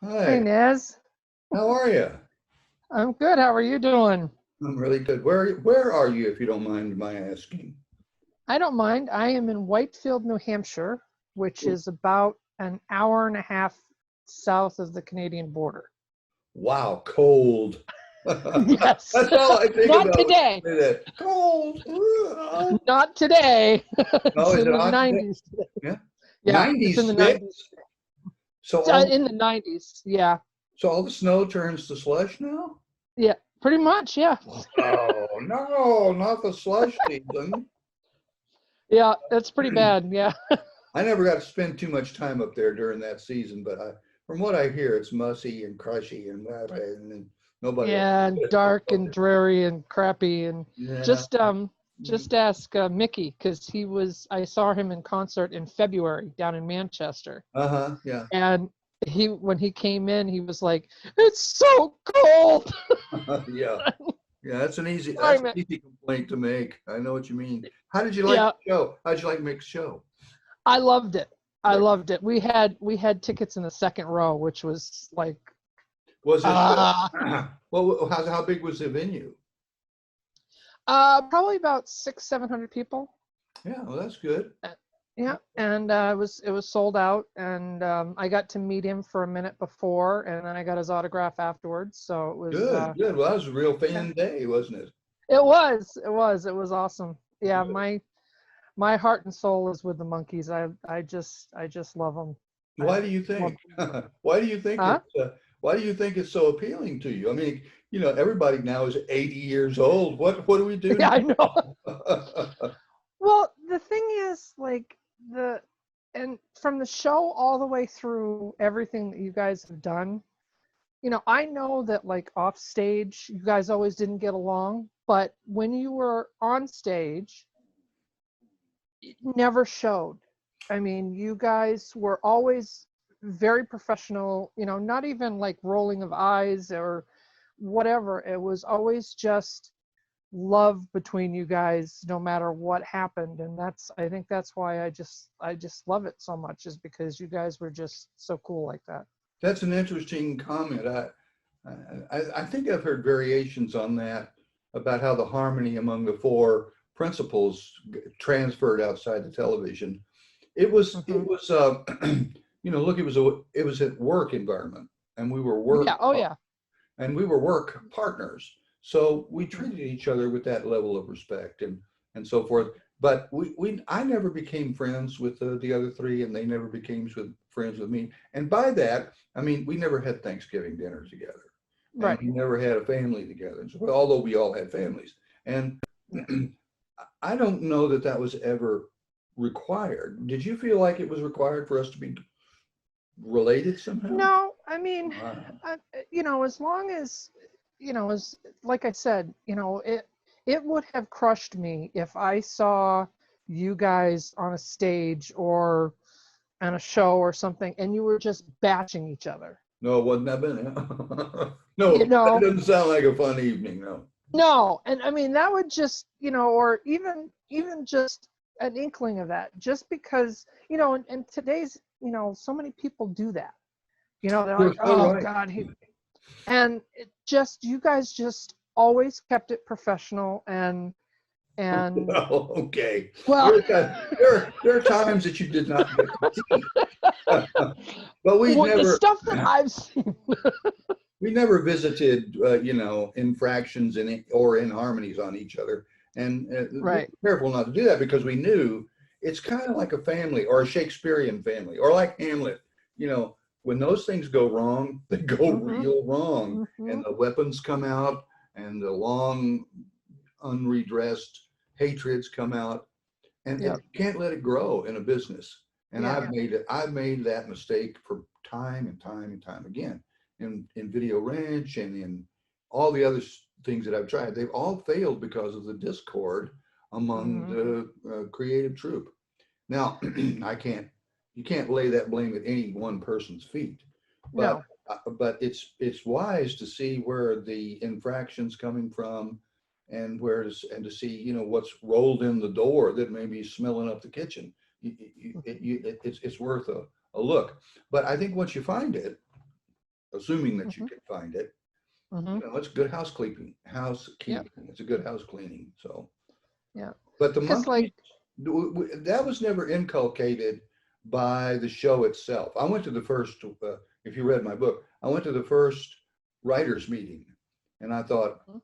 Hey, Hi, Nez. how are you? I'm good. How are you doing? I'm really good. Where are you, if you don't mind my asking? I don't mind. I am in Whitefield, New Hampshire, which is about an hour and a half south of the Canadian border. Wow, cold. Yes. That's all I think Not about when today. you say that. Cold. Not today. Oh, It's is in it the hot today? 90s today. Yeah. Yeah, it's in the 96. 90s. So all In the 90s. Yeah. so all the snow turns to slush now? Yeah. Pretty much. Yeah. Oh no, not the slush season. Yeah. That's pretty bad. Yeah. I never got to spend too much time up there during that season, but from what I hear, it's mussy and crushy and nobody likes Yeah. it. Dark and dreary and crappy. And Yeah. just, um, just ask Mickey because I saw him in concert in February down in Manchester. Uh-huh. Yeah. And when he came in, he was like, "It's so cold." Yeah. Yeah. That's an Climate. easy complaint to make. I know what you mean. How did you like Yeah, the show? How'd you like Mick's show? I loved it. I Yeah. loved it. We had tickets in the second row, which was like, Was it uh, well, how big was the venue? probably about 700 people. Yeah, well, that's good. Uh, Yeah, and it was sold out, and I got to meet him for a minute before, and then I got his autograph afterwards. So it was, Good, good. Well, that was a real yeah, fan day, wasn't it? it was awesome. Yeah, Good. my heart and soul is with the Monkees. I just love them. I Why do you love think? them. It's Huh? why do you think it's so appealing to you? I mean, everybody now is 80 years old. What do we do Yeah, I know. now? Well, the thing is, like, the and from the show all the way through everything that you guys have done, I know that, like, off stage, you guys always didn't get along, but when you were on stage, it never showed. I mean, you guys were always very professional, not even like rolling of eyes or whatever. It was always just love between you guys no matter what happened, and I think that's why I just love it so much, is because you guys were just so cool like that. That's an interesting comment. I think I've heard variations on that about how the harmony among the four principals transferred outside the television. It Hmm. was look, it was a work environment, and Yeah. Oh yeah. we were work partners. So we Hmm. treated each other with that level of respect and so forth. But I never became friends with the other three, and they never became friends with me. And by that, I mean, we never had Thanksgiving dinner together, and Right. we never had a family together. And so, well, although we all had families, and Yeah. I don't know that that was ever required. Did you feel like it was required for us to be related somehow? No, I mean, Wow. as long as, as like I said, it would have crushed me if I saw you guys on a stage or on a show or something, and you were just bashing each other. No, it wasn't that bad. You No, that know, doesn't sound like a fun evening. No. no, and I mean that would just, or even just an inkling of that, just because, in today's, so many people do that. They're You're like, so oh right. God, and you guys just always kept it professional, and Well, okay. well, There are times that you did not get to see, but what the stuff that I've seen. we never visited, infractions or inharmonies on each other, and we Right. were careful not to do that because we knew it's kind of like a family or a Shakespearean family or like Hamlet. You know, when those things go wrong, they go Hmm. real wrong, Hmm. and the weapons come out, and the long unredressed hatreds come out, and Yeah. you can't let it grow in a business. And Yeah. I've made that mistake for time and time and time again in Video Ranch and in all the other things that I've tried. They've all failed because of the discord among Hmm. the creative troupe. Now, I can't you can't lay that blame at any one person's feet, but No. it's wise to see where the infractions coming from, and to see what's rolled in the door that may be smelling up the kitchen. It's worth a look. But I think once you find it, assuming that you Mhm. can find it. Mhm. You know, it's good housekeeping. Yep. It's a good house cleaning. So, Yeah. but the Because Monkees, like, that was never inculcated by the show itself. I went to the first, if you read my book, I went to the first writers meeting, and I thought, Mhm.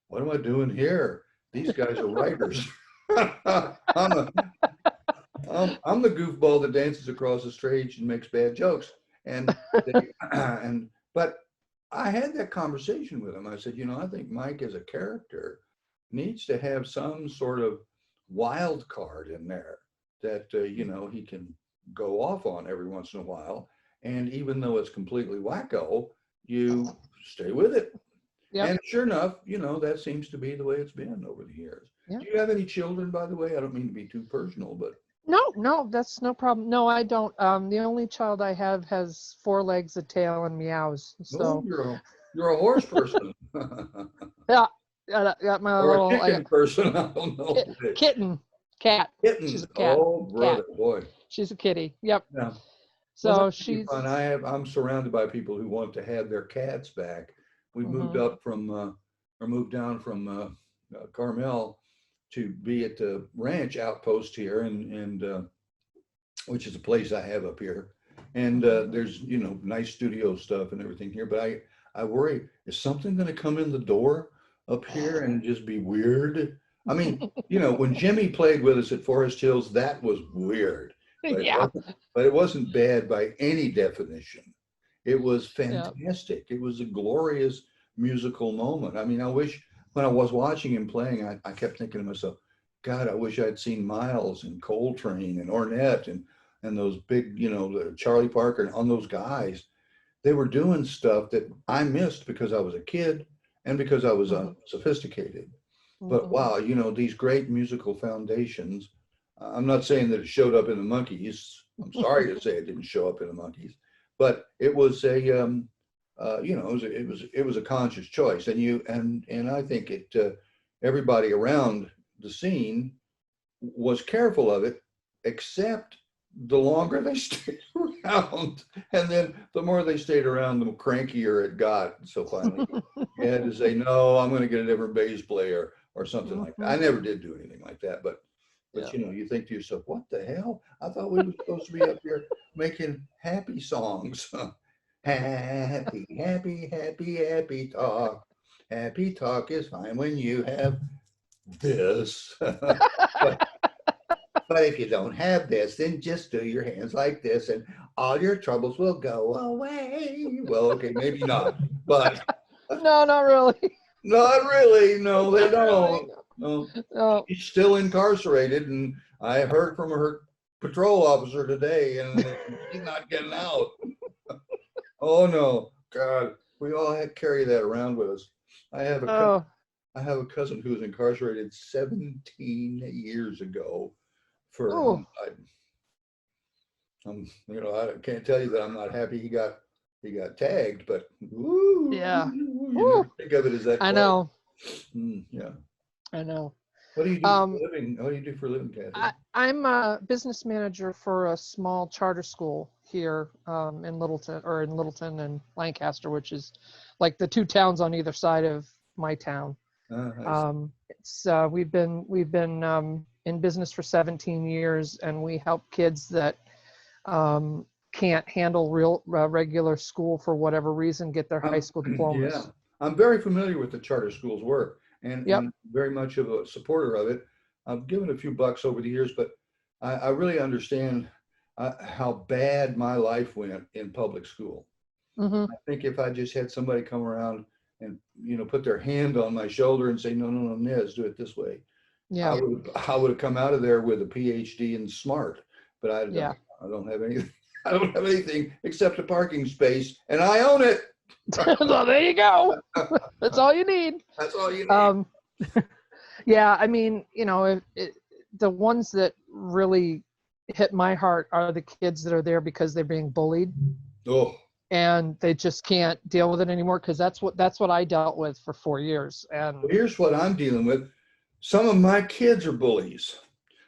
what am I doing here? These guys are writers. I'm a, I'm the goofball that dances across the stage and makes bad jokes. And and but I had that conversation with him. I said, you know, I think Mike as a character needs to have some sort of wild card in there that you know, he can go off on every once in a while. And even though it's completely wacko, you stay with it. Yep. And sure enough, you know, that seems to be the way it's been over the years. Yep. Do you have any children, by the way? I don't mean to be too personal, but No, no, that's no problem. No, I don't. The only child I have has 4 legs, a tail, and meows. no, So you're a horse person. yeah, got my Or a little chicken person. I don't know which. kitten, cat. She's Kitten. a cat. Oh, Cat. brother, boy. She's a kitty. Yep. Yeah. Well, that So would be fun. she's. I'm surrounded by people who want to have their cats back. We moved Mhm. up from, or moved down from Carmel to be at the ranch outpost here, and which is a place I have up here. And Mhm. there's, you know, nice studio stuff and everything here. But I worry, is something going to come in the door up here and just be weird? I mean, you know, when Jimmy played with us at Forest Hills, that was weird, Yeah. but it wasn't bad by any definition. It was Yeah. fantastic. It was a glorious musical moment. I mean, I wish when I was watching him playing, I kept thinking to myself, God, I wish I'd seen Miles and Coltrane and Ornette and those big, you know, Charlie Parker and on those guys. They were doing stuff that I missed because I was a kid and because I was Mhm. unsophisticated. But Mhm. wow, you know, these great musical foundations. I'm not saying that it showed up in the Monkees. I'm sorry to say it didn't show up in the Monkees, but it was a, you know, it was a conscious choice, and and I think it, everybody around the scene was careful of it, except the longer they stayed around. And then the more they stayed around, the crankier it got. So finally, you had to say, no, I'm going to get a different bass player or something like that. I Mhm. never did do anything like that, but Yeah. you know, you think to yourself, what the hell? I thought we were supposed to be up here making happy songs. Happy, happy, happy, happy talk. Happy talk is fine when you have this. But but if you don't have this, then just do your hands like this and all your troubles will go away. Well, okay, maybe not, but No, not really. not really. No, they Not really. don't. No, No. she's still incarcerated, and I heard from her patrol officer today, and she's not getting out. Oh no, God, we all carry that around with us. I have a cousin, Oh. I have a cousin who was incarcerated 17 years ago for Oh. homicide. You know, I can't tell you that I'm not happy he got tagged, but woo, Yeah. you never Woo. think of it as that I close. know. Yeah. I know. What do you do for Um, a living? What do you do for a living, Kathy? I'm a business manager for a small charter school here in Littleton and Lancaster, which is like the 2 towns on either side of my town. I see. It's we've been in business for 17 years, and we help kids that can't handle real regular school for whatever reason get their high school Yeah, diplomas. I'm very familiar with the charter schools work Yep. and very much of a supporter of it. I've given a few bucks over the years, but I really understand how bad my life went in public school. Hmm. I think if I just had somebody come around and, you know, put their hand on my shoulder and say, no, no, no, Nez, do it this way, Yeah. I would have come out of there with a PhD in smart, but Yeah. I don't have anything. I don't have anything except a parking space, and I own it. So there you go. That's all you need. That's all you need. Um, yeah, I mean, the ones that really hit my heart are the kids that are there because they're being bullied Oh, and they just can't deal with it anymore, because that's what I dealt with for 4 years. And well, here's what I'm dealing with. Some of my kids are bullies.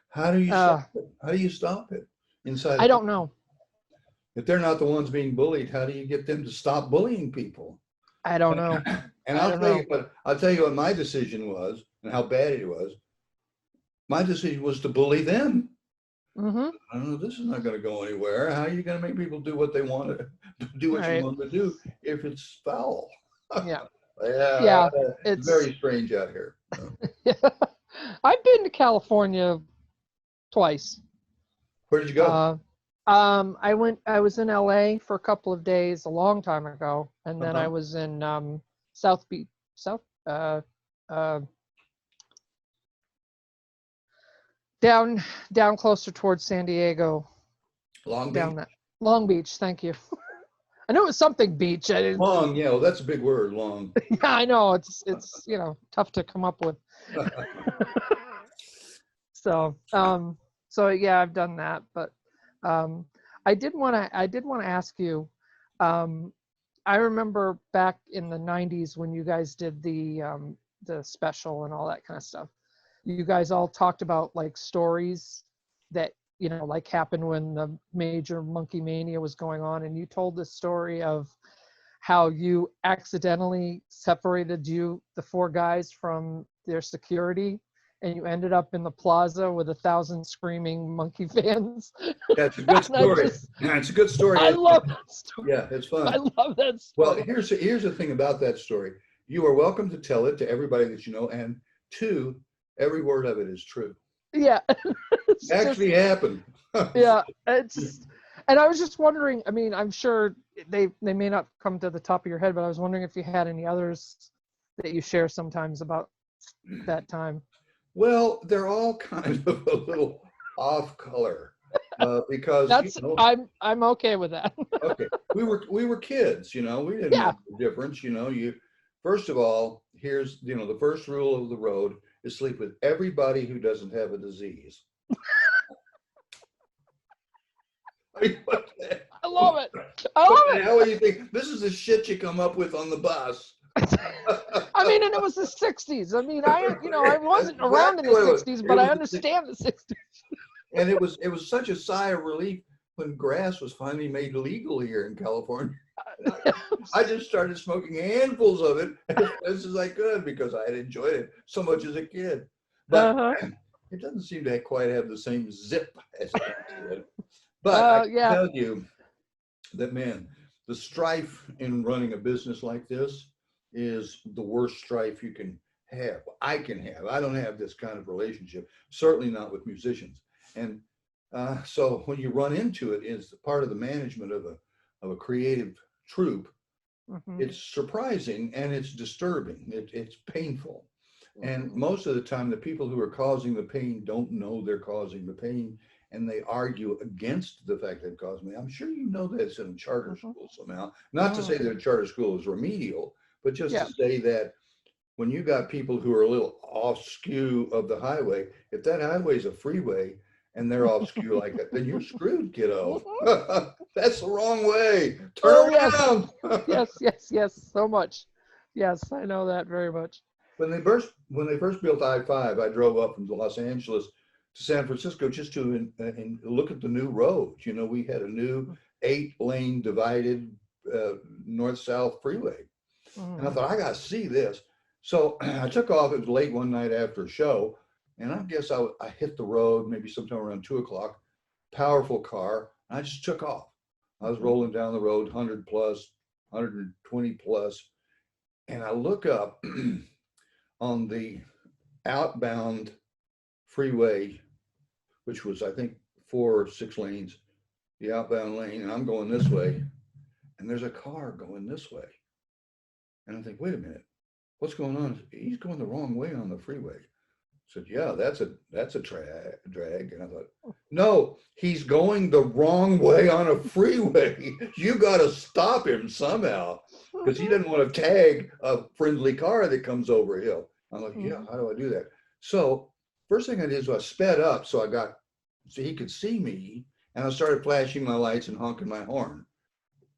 How do you stop it? How do you stop it inside I of don't know. if they're not the ones being bullied, how do you get them to stop bullying people? I don't know. And I don't know. I'll tell you what my decision was and how bad it was. My decision was to bully them. Mm-hmm. I don't know, this is not going to go anywhere. How are you going to make people do what they want to do, what you Right. want them to do if it's foul? Yeah. Yeah, Yeah. it's very strange out here. I've been to California twice. Where did you go? I was in LA for a couple of days a long time ago, and then I Uh-huh. was in South Beach, uh, uh, down down closer towards San Diego, Long Beach? down that Long Beach. Thank you. I knew it was something beach. I didn't. Long, yeah, well, that's a big word, long. Yeah, I know it's tough to come up with. So yeah, I've done that, but um, I did want to ask you. I remember back in the '90s when you guys did the special and all that kind of stuff. You guys all talked about like stories that like happened when the major monkey mania was going on, and you told the story of how you accidentally separated the four guys from their security, and you ended up in the plaza with 1,000 screaming monkey fans. That's a good story. It's a good story. I love that story. Yeah, it's fun. I love that Well, story. here's the thing about that story. You are welcome to tell it to everybody that you know, and two, every word of it is true. Yeah. It actually happened. Yeah, and I was just wondering, I mean, I'm sure they may not come to the top of your head, but I was wondering if you had any others that you share sometimes about that time. Well, they're all kind of a little off color because I'm okay with that. okay, we were kids, we didn't know the difference. You first of all, here's the first rule of the road is sleep with everybody who doesn't have a disease. I love it. I love it. How do you think this is the shit you come up with on the bus? I mean, and it was the '60s. I mean, I wasn't around in the '60s, but I understand the '60s. And it was such a sigh of relief when grass was finally made legal here in California. I just started smoking handfuls of it as fast as I could because I had enjoyed it so much as a kid. But it doesn't seem to quite have the same zip as it did. But I can tell you that, man, the strife in running a business like this is the worst strife you can have. I don't have this kind of relationship, certainly not with musicians. And so when you run into it as part of the management of a creative troupe, it's surprising and it's disturbing. It's painful. And most of the time, the people who are causing the pain don't know they're causing the pain, and they argue against the fact they've caused me. I'm sure you know this in a charter school somehow. Not to say that a charter school is remedial, but just to say that when you got people who are a little off skew of the highway, if that highway is a freeway and they're off skew like that, then you're screwed, kiddo. That's the wrong way. Turn around. Yes, so much. Yes, I know that very much. When they first built I-5, I drove up from Los Angeles to San Francisco just to look at the new roads. We had a new 8-lane divided north-south freeway. And I thought, I got to see this. So I took off. It was late one night after a show. And I guess I hit the road maybe sometime around 2:00, powerful car. And I just took off. I was rolling down the road, 100 plus, 120 plus. And I look up on the outbound freeway, which was, I think, 4 or 6 lanes, the outbound lane, and I'm going this way. And there's a car going this way. And I think, wait a minute, what's going on? He's going the wrong way on the freeway. I said, yeah, that's a drag. And I thought, no, he's going the wrong way on a freeway. You got to stop him somehow because he doesn't want to tag a friendly car that comes over a hill. I'm like, yeah, how do I do that? So first thing I did is I sped up so he could see me, and I started flashing my lights and honking my horn.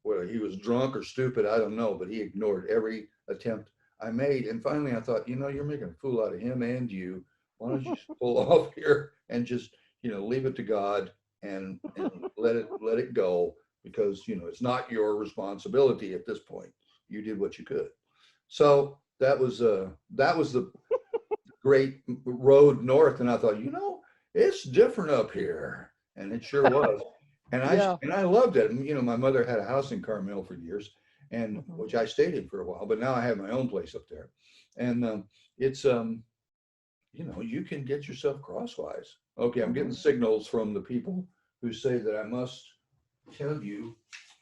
Whether he was drunk or stupid, I don't know, but he ignored every attempt I made. And finally I thought, you're making a fool out of him and you. Why don't you just pull off here and just, leave it to God and let it go, because, it's not your responsibility at this point. You did what you could. So that was the great road north. And I thought, it's different up here. And it sure was. And I loved it. And, my mother had a house in Carmel for years, and which I stayed in for a while, but now I have my own place up there. And it's, you can get yourself crosswise. Okay, I'm getting signals from the people who say that I must tell you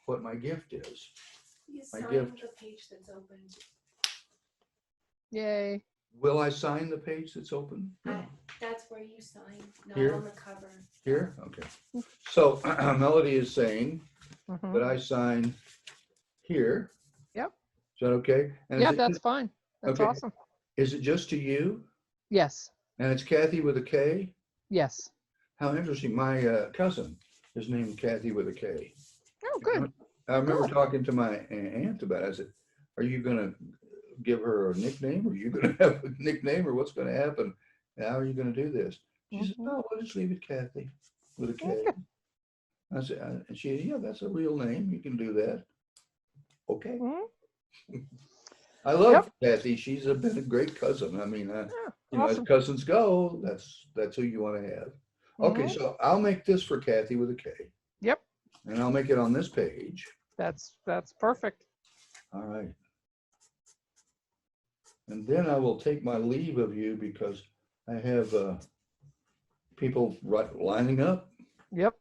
what my gift is. You My sign gift. the page that's open. Yay. Will I sign the page that's open? That's where you sign, not Here? on the cover. Here? Okay. So Melody is saying Mhm. that I sign here. Yep. Is that okay? And Yeah, is it that's just- fine. That's okay. awesome. Is it just to you? Yes. And it's Kathy with a K? Yes. How interesting. My cousin is named Kathy with a K. Oh, good. I remember Cool. talking to my aunt about it. I said, are you going to give her a nickname? Are you going to have a nickname, or what's going to happen? How are you going to do this? She said, no, we'll just leave it Kathy with a K. Okay. I said, and she, yeah, that's a real name. You can do that. Okay. Mhm. I love Kathy. She's been a great cousin. I mean, Yeah, as awesome. cousins go, that's who you want to have. Okay, Mhm. so I'll make this for Kathy with a K. Yep. And I'll make it on this page. That's perfect. All right. And then I will take my leave of you because I have people lining up. Yep.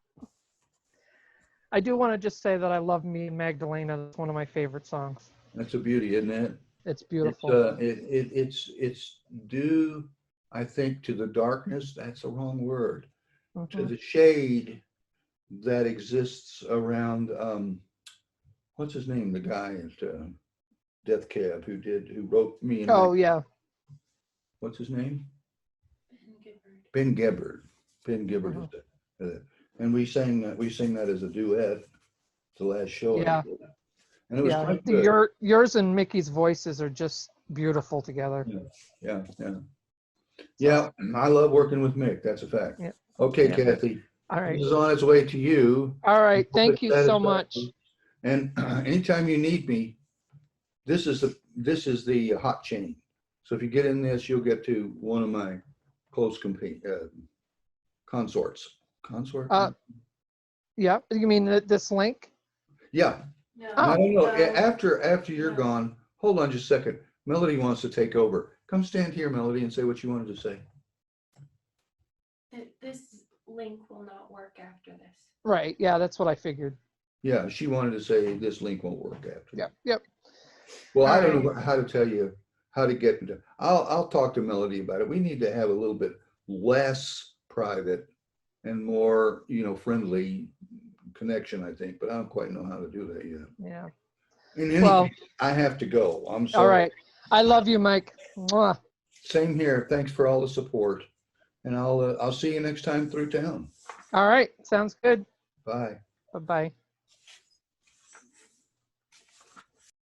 I do want to just say that I love Me and Magdalena. That's one of my favorite songs. That's a beauty, isn't it? It's beautiful. It's due, I think, to the darkness. That's the wrong word. To Mhm. the shade that exists around. What's his name? The guy at Death Cab who wrote Me and Oh, yeah. What's his name? Ben Gibbard. Ben Gibbard. Ben Gibbard is it. And we sang that as a duet the last show. Yeah. I did. And it was Yeah. quite good. Yours and Mickey's voices are just beautiful together. Yeah, I love working with Mick. That's a fact. Yeah. Okay, Yeah. Kathy. All right. This is on its way to you. All right. Hope Thank it's you so much. satisfactory. And anytime you need me, this is the hot chain. So if you get in this, you'll get to one of my close consorts. Consort? Yeah. You mean this link? Yeah. No, I don't know. no, After you're no. gone, hold on just a second. Melody wants to take over. Come stand here, Melody, and say what you wanted to say. This link will not work after this. Right. Yeah. That's what I figured. Yeah, she wanted to say this link won't work after. Yep. Yep. Well, I All don't know how to tell you how to get into. I'll talk to Melody about it. We need to have a little bit less private and more, friendly connection, I think, but I don't quite know how to do that yet. Yeah. In any Well, case, I have to go. I'm sorry. all right. I love you, Mike. Mwah. Same here. Thanks for all the support. And I'll see you next time through town. All right. Sounds good. Bye. Bye-bye.